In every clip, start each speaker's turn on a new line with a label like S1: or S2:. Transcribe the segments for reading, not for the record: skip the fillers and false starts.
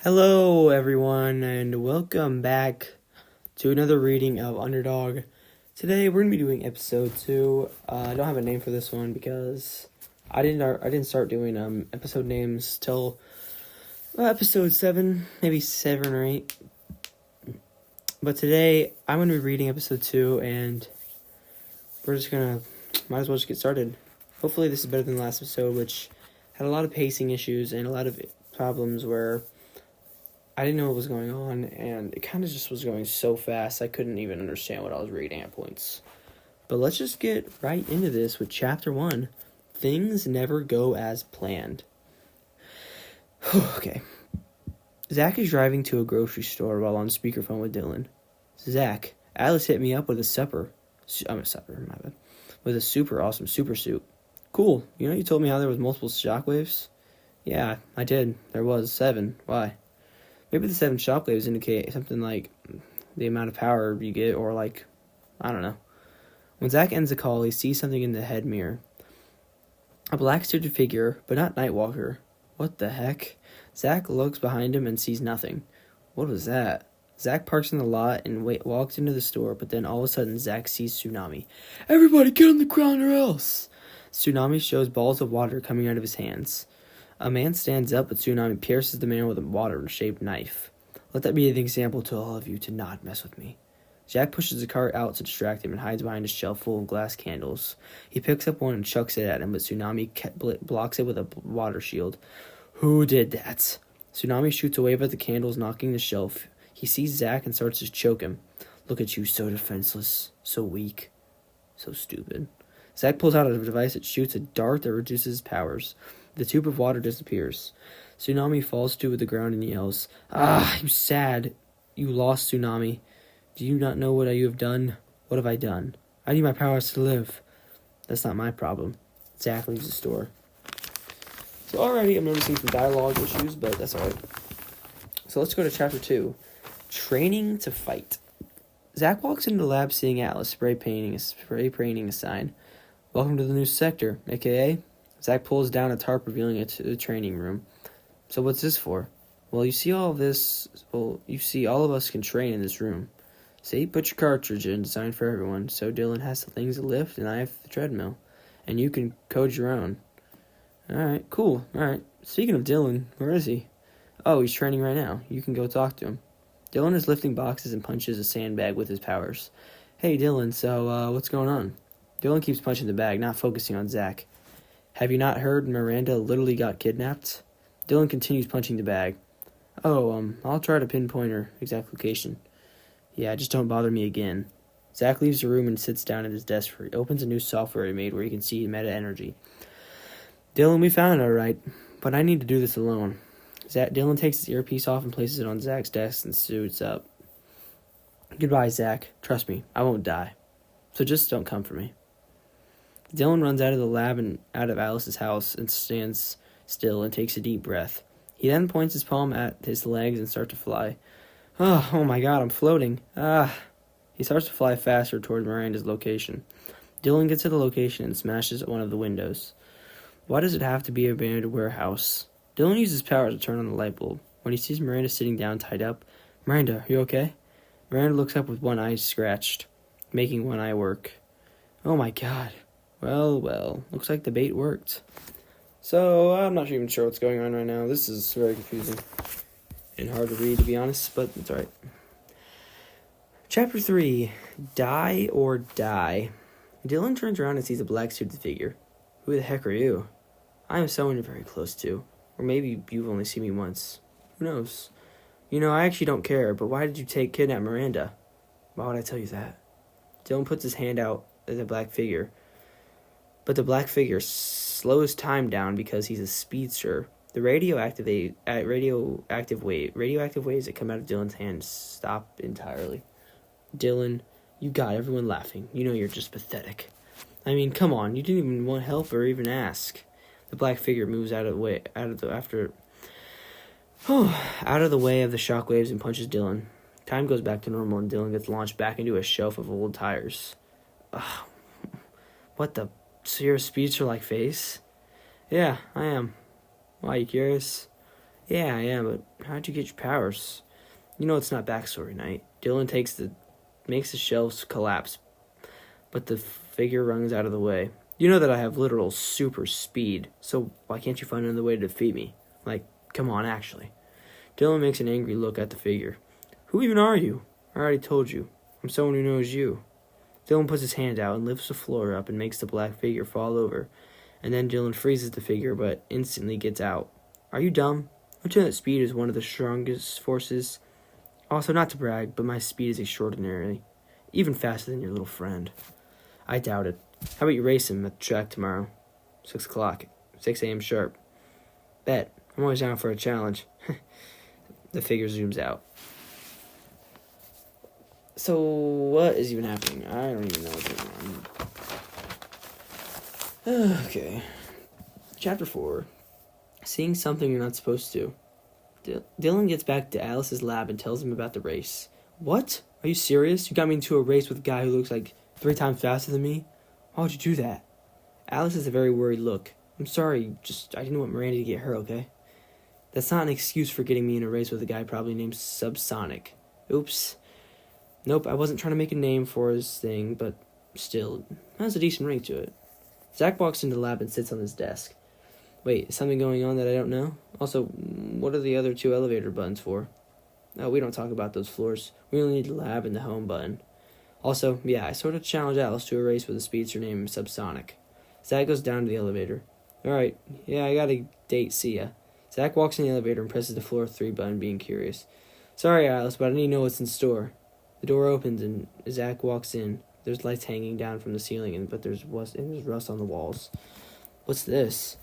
S1: Hello, everyone, and welcome back to another reading of Underdog. Today, we're gonna be doing episode 2. I don't have a name for this one because I didn't start doing episode names till episode 7, maybe 7 or 8. But today, I'm gonna be reading episode 2, and we're just might as well just get started. Hopefully, this is better than the last episode, which had a lot of pacing issues and a lot of problems where I didn't know what was going on, and it kind of just was going so fast I couldn't even understand what I was reading at points. But let's just get right into this with Chapter 1. Things never go as planned. Okay. Zach is driving to a grocery store while on speakerphone with Dylan. Zach, Alice hit me up with a with a super awesome super suit. Cool. You told me how there was multiple shockwaves? Yeah, I did. There was 7. Why? Maybe the 7 shockwaves indicate something like the amount of power you get, or I don't know. When Zach ends the call, he sees something in the head mirror. A black-suited figure, but not Nightwalker. What the heck? Zach looks behind him and sees nothing. What was that? Zach parks in the lot and walks into the store, but then all of a sudden Zach sees Tsunami. Everybody get on the ground or else! Tsunami shows balls of water coming out of his hands. A man stands up, but Tsunami pierces the man with a water-shaped knife. Let that be an example to all of you to not mess with me. Jack pushes the cart out to distract him and hides behind a shelf full of glass candles. He picks up one and chucks it at him, but Tsunami blocks it with a water shield. Who did that? Tsunami shoots a wave at the candles, knocking the shelf. He sees Zack and starts to choke him. Look at you, so defenseless, so weak, so stupid. Zack pulls out a device that shoots a dart that reduces his powers. The tube of water disappears. Tsunami falls to the ground and yells, "Ah, you sad. You lost, Tsunami. Do you not know what you have done? What have I done? I need my powers to live." That's not my problem. Zack leaves the store. So already I'm noticing some dialogue issues, but that's alright. So let's go to Chapter 2. Training to Fight. Zack walks into the lab seeing Atlas spray painting a sign. Welcome to the new sector, a.k.a. Zack pulls down a tarp, revealing it to the training room. So what's this for? Well, you see all of us can train in this room. See, put your cartridge in, designed for everyone. So Dylan has the things to lift, and I have the treadmill. And you can code your own. Alright, cool. Alright. Speaking of Dylan, where is he? Oh, he's training right now. You can go talk to him. Dylan is lifting boxes and punches a sandbag with his powers. Hey, Dylan, so, what's going on? Dylan keeps punching the bag, not focusing on Zack. Have you not heard Miranda literally got kidnapped? Dylan continues punching the bag. Oh, I'll try to pinpoint her exact location. Yeah, just don't bother me again. Zack leaves the room and sits down at his desk. He opens a new software he made where he can see meta energy. Dylan, we found it alright, but I need to do this alone. Dylan takes his earpiece off and places it on Zack's desk and suits up. Goodbye, Zack. Trust me, I won't die. So just don't come for me. Dylan runs out of the lab and out of Alice's house and stands still and takes a deep breath. He then points his palm at his legs and starts to fly. Oh my god, I'm floating. He starts to fly faster toward Miranda's location. Dylan gets to the location and smashes one of the windows. Why does it have to be an abandoned warehouse? Dylan uses power to turn on the light bulb. When he sees Miranda sitting down tied up, Miranda, are you okay? Miranda looks up with one eye scratched, making one eye work. Oh my god. Well, looks like the bait worked. So, I'm not even sure what's going on right now. This is very confusing and hard to read, to be honest, but it's alright. Chapter 3, Die or Die. Dylan turns around and sees a black-suited figure. Who the heck are you? I am someone you're very close to. Or maybe you've only seen me once. Who knows? I actually don't care, but why did you kidnap Miranda? Why would I tell you that? Dylan puts his hand out at the black figure. But the black figure slows time down because he's a speedster. The radioactive waves that come out of Dylan's hands stop entirely. Dylan, you got everyone laughing. You're just pathetic. I mean, come on, you didn't even want help or even ask. The black figure moves out of the way of the shockwaves and punches Dylan. Time goes back to normal and Dylan gets launched back into a shelf of old tires. What the? So you're a speedster like face? Yeah, I am. Why, you curious? Yeah, I am, but how'd you get your powers? You know it's not backstory night. Dylan makes the shelves collapse, but the figure runs out of the way. You know that I have literal super speed, so why can't you find another way to defeat me? Like, come on, actually. Dylan makes an angry look at the figure. Who even are you? I already told you. I'm someone who knows you. Dylan puts his hand out and lifts the floor up and makes the black figure fall over. And then Dylan freezes the figure, but instantly gets out. Are you dumb? Don't you know that speed is one of the strongest forces? Also, not to brag, but my speed is extraordinary. Even faster than your little friend. I doubt it. How about you race him at the track tomorrow? 6 o'clock. 6 a.m. sharp. Bet. I'm always down for a challenge. The figure zooms out. So, what is even happening? I don't even know what's going on. Okay. Chapter 4. Seeing something you're not supposed to. Dylan gets back to Alice's lab and tells him about the race. What? Are you serious? You got me into a race with a guy who looks like 3 times faster than me? Why would you do that? Alice has a very worried look. I'm sorry, I didn't want Miranda to get hurt, okay? That's not an excuse for getting me in a race with a guy probably named Subsonic. Oops. Nope, I wasn't trying to make a name for his thing, but still, it has a decent ring to it. Zach walks into the lab and sits on his desk. Wait, is something going on that I don't know? Also, what are the other 2 elevator buttons for? Oh, we don't talk about those floors. We only need the lab and the home button. Also, yeah, I sort of challenged Alice to a race with a speedster named Subsonic. Zach goes down to the elevator. Alright, yeah, I got a date, see ya. Zach walks in the elevator and presses the floor 3 button, being curious. Sorry, Alice, but I need to know what's in store. The door opens and Zach walks in. There's lights hanging down from the ceiling, but there's rust on the walls. What's this?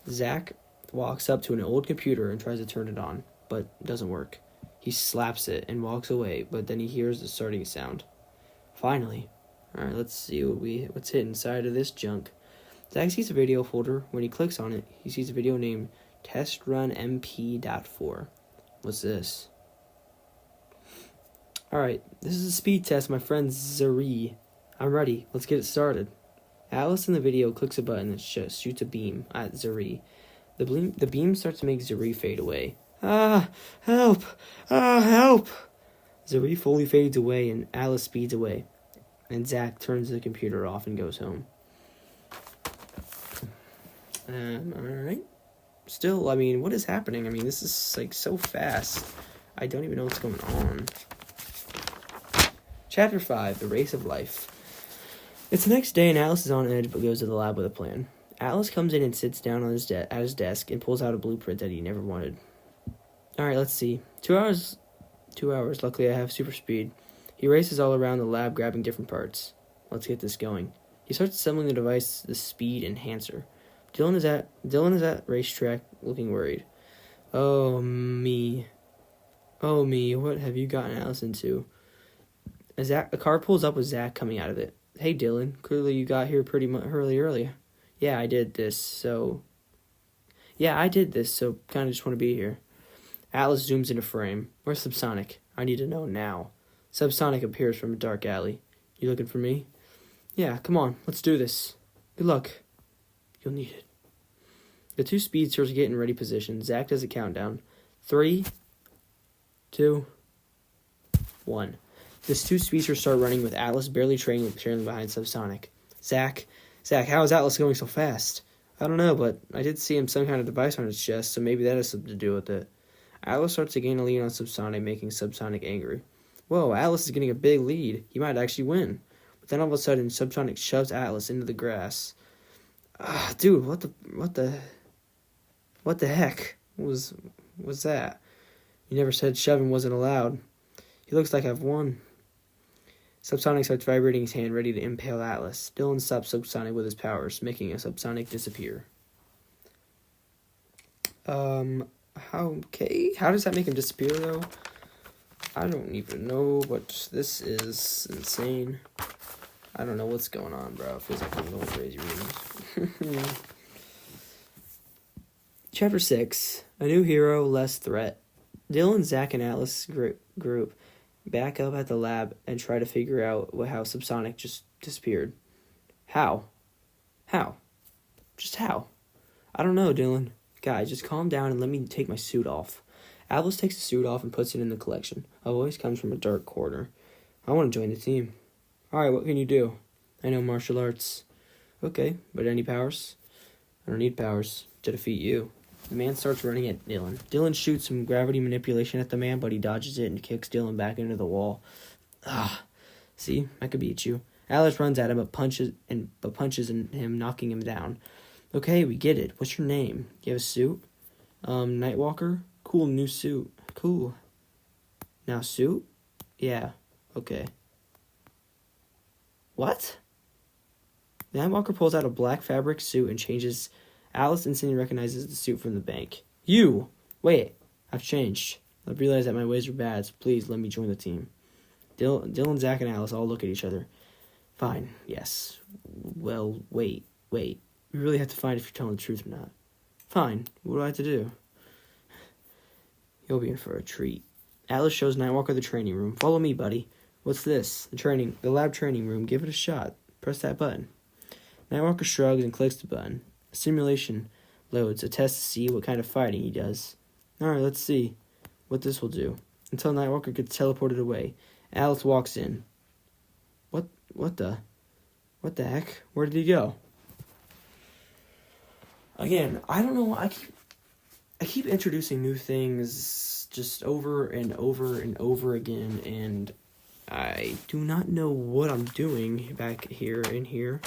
S1: Zach walks up to an old computer and tries to turn it on, but it doesn't work. He slaps it and walks away, but then he hears the starting sound. Finally. Alright, let's see what's hidden inside of this junk. Zach sees a video folder. When he clicks on it, he sees a video named TestRunMP.4. What's this? Alright, this is a speed test, my friend Zari. I'm ready. Let's get it started. Alice in the video clicks a button and shoots a beam at Zari. The beam starts to make Zari fade away. Ah, help! Ah, help! Zari fully fades away and Alice speeds away. And Zach turns the computer off and goes home. Alright. Still, I mean, what is happening? I mean, this is, like, so fast. I don't even know what's going on. Chapter 5, The Race of Life. It's the next day and Alice is on edge but goes to the lab with a plan. Alice comes in and sits down on at his desk and pulls out a blueprint that he never wanted. Alright, let's see. 2 hours. Luckily I have super speed. He races all around the lab grabbing different parts. Let's get this going. He starts assembling the device, the speed enhancer. Dylan is at racetrack looking worried. Oh me, what have you gotten Alice into? A car pulls up with Zach coming out of it. Hey Dylan, clearly you got here pretty early. Yeah, I did this, so kind of just want to be here. Alice zooms into frame. Where's Subsonic? I need to know now. Subsonic appears from a dark alley. You looking for me? Yeah, come on, let's do this. Good luck. You'll need it. The 2 speedsters get in ready position. Zach does a countdown. 3, 2, 1. The 2 speedsters start running with Atlas barely trailing behind Subsonic. Zach, how is Atlas going so fast? I don't know, but I did see him some kind of device on his chest, so maybe that has something to do with it. Atlas starts to gain a lead on Subsonic, making Subsonic angry. Whoa, Atlas is getting a big lead. He might actually win. But then all of a sudden, Subsonic shoves Atlas into the grass. Ah, dude, what the heck was that? You never said shoving wasn't allowed. He looks like I've won. Subsonic starts vibrating his hand, ready to impale Atlas. Dylan stops Subsonic with his powers, making a Subsonic disappear. Okay. How does that make him disappear, though? I don't even know, but this is insane. I don't know what's going on, bro. It feels like I'm going crazy reading. Chapter 6, A New Hero, Less Threat. Dylan, Zach, and Atlas group back up at the lab and try to figure out how Subsonic just disappeared. How? Just how? I don't know, Dylan. Guys, just calm down and let me take my suit off. Alice takes the suit off and puts it in the collection. A voice comes from a dark corner. I want to join the team. Alright, what can you do? I know martial arts. Okay, but any powers? I don't need powers to defeat you. The man starts running at Dylan. Dylan shoots some gravity manipulation at the man, but he dodges it and kicks Dylan back into the wall. See, I could beat you. Alice runs at him, but punches him, knocking him down. Okay, we get it. What's your name? You have a suit? Nightwalker? Cool, new suit. Cool. Now suit? Yeah, okay. What? The Nightwalker pulls out a black fabric suit and changes. Alice instantly recognizes the suit from the bank. You! Wait, I've changed. I've realized that my ways are bad, so please let me join the team. Dylan, Zach, and Alice all look at each other. Fine, yes. Well, wait. We really have to find if you're telling the truth or not. Fine, what do I have to do? You'll be in for a treat. Alice shows Nightwalker the training room. Follow me, buddy. What's this? The lab training room. Give it a shot. Press that button. Nightwalker shrugs and clicks the button. A simulation loads, a test to see what kind of fighting he does. Alright, let's see what this will do. Until Nightwalker gets teleported away. Alice walks in. What the heck? Where did he go? Again, I don't know. I keep introducing new things just over and over and over again, and I do not know what I'm doing back here in here.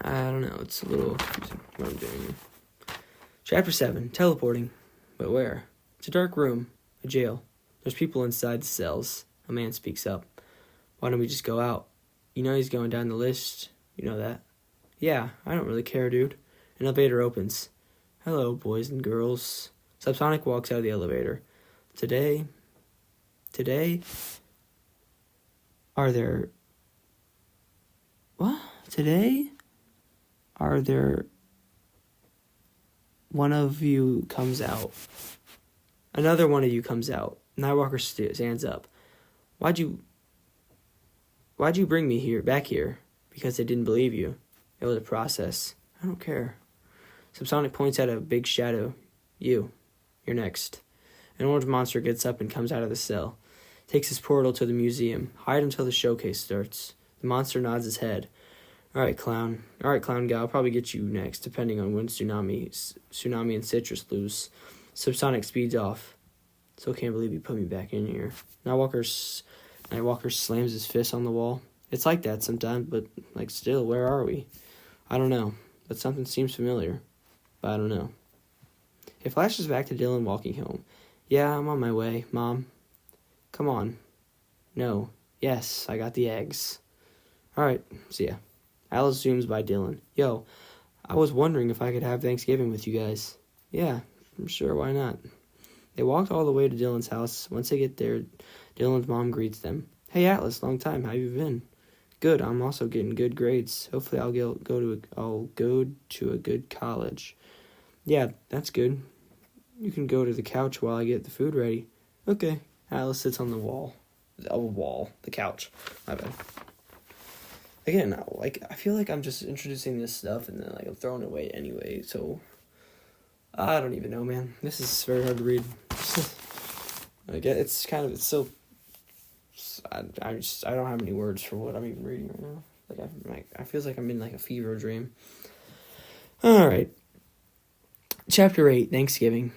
S1: I don't know. It's a little confusing what I'm doing. Chapter 7, teleporting. But where? It's a dark room, a jail. There's people inside the cells. A man speaks up. Why don't we just go out? You know he's going down the list. You know that? Yeah, I don't really care, dude. An elevator opens. Hello, boys and girls. Subsonic walks out of the elevator. Today, are there... What? Today? Are there... One of you comes out. Another one of you comes out. Nightwalker stands up. Why'd you bring me back here? Because they didn't believe you. It was a process. I don't care. Subsonic points at a big shadow. You're next. An orange monster gets up and comes out of the cell. Takes his portal to the museum. Hide until the showcase starts. The monster nods his head. Alright, clown guy, I'll probably get you next, depending on when Tsunami and Citrus lose. Subsonic speeds off. Still can't believe you put me back in here. Nightwalker slams his fist on the wall. It's like that sometimes, but still, where are we? I don't know, but something seems familiar. But I don't know. It flashes back to Dylan walking home. Yeah, I'm on my way, Mom. Come on. No. Yes, I got the eggs. Alright, see ya. Alice zooms by Dylan. Yo, I was wondering if I could have Thanksgiving with you guys. Yeah, I'm sure, why not? They walked all the way to Dylan's house. Once they get there, Dylan's mom greets them. Hey Atlas, long time, how you been? Good, I'm also getting good grades. Hopefully I'll go to a good college. Yeah, that's good. You can go to the couch while I get the food ready. Okay. Alice sits on the couch. My bad. Again, I feel like I'm just introducing this stuff and then I'm throwing it away anyway, so I don't even know, man. This is very hard to read. I don't have any words for what I'm even reading right now. I feel like I'm in a fever dream. Alright. Chapter 8, Thanksgiving.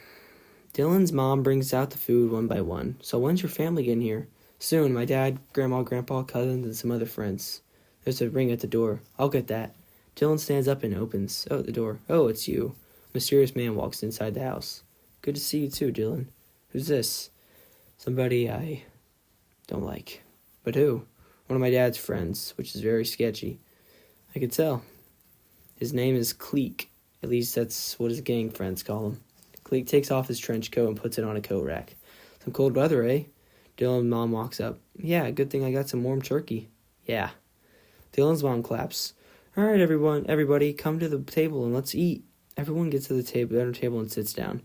S1: Dylan's mom brings out the food one by one. So when's your family getting here? Soon, my dad, grandma, grandpa, cousins, and some other friends. There's a ring at the door. I'll get that. Dylan stands up and opens the door. Oh, it's you. A mysterious man walks inside the house. Good to see you too, Dylan. Who's this? Somebody I don't like. But who? One of my dad's friends, which is very sketchy. I could tell. His name is Cleek. At least that's what his gang friends call him. Cleek takes off his trench coat and puts it on a coat rack. Some cold weather, eh? Dylan's mom walks up. Yeah, good thing I got some warm turkey. Yeah. Dylan's mom claps. All right, everybody, come to the table and let's eat. Everyone gets to the dinner table and sits down.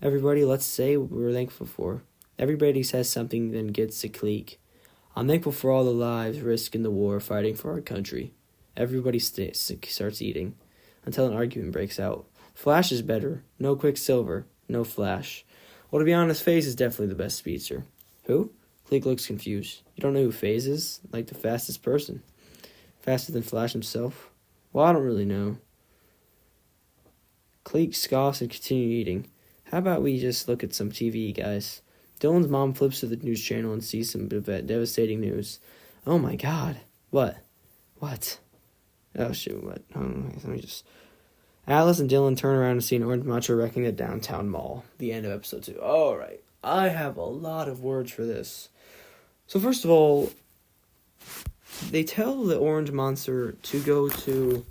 S1: Everybody, let's say what we're thankful for. Everybody says something, then gets to Cleek. I'm thankful for all the lives risked in the war fighting for our country. Everybody starts eating until an argument breaks out. Flash is better. No Quicksilver. No Flash. Well, to be honest, FaZe is definitely the best speedster. Who? Cleek looks confused. You don't know who FaZe is? Like the fastest person. Faster than Flash himself? Well, I don't really know. Cleek scoffs and continue eating. How about we just look at some TV, guys? Dylan's mom flips to the news channel and sees some devastating news. Oh my god. What? What? Oh shoot, what? Let me just... Alice and Dylan turn around and see an orange macho wrecking a downtown mall. The end of episode 2. Alright. I have a lot of words for this. So first of all, they tell the orange monster to go to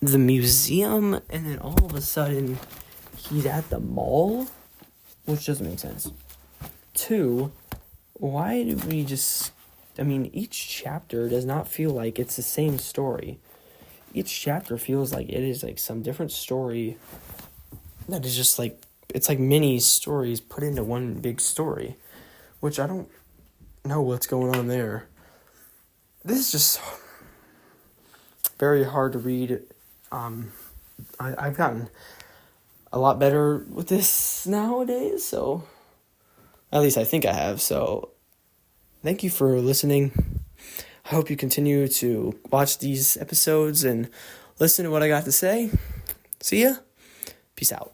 S1: the museum, and then all of a sudden, he's at the mall? Which doesn't make sense. 2, why do we just... each chapter does not feel like it's the same story. Each chapter feels like it is like some different story that is just like, it's like mini stories put into one big story, which I don't know what's going on there. This is just very hard to read. I've gotten a lot better with this nowadays, so at least I think I have. So thank you for listening. I hope you continue to watch these episodes and listen to what I got to say. See ya. Peace out.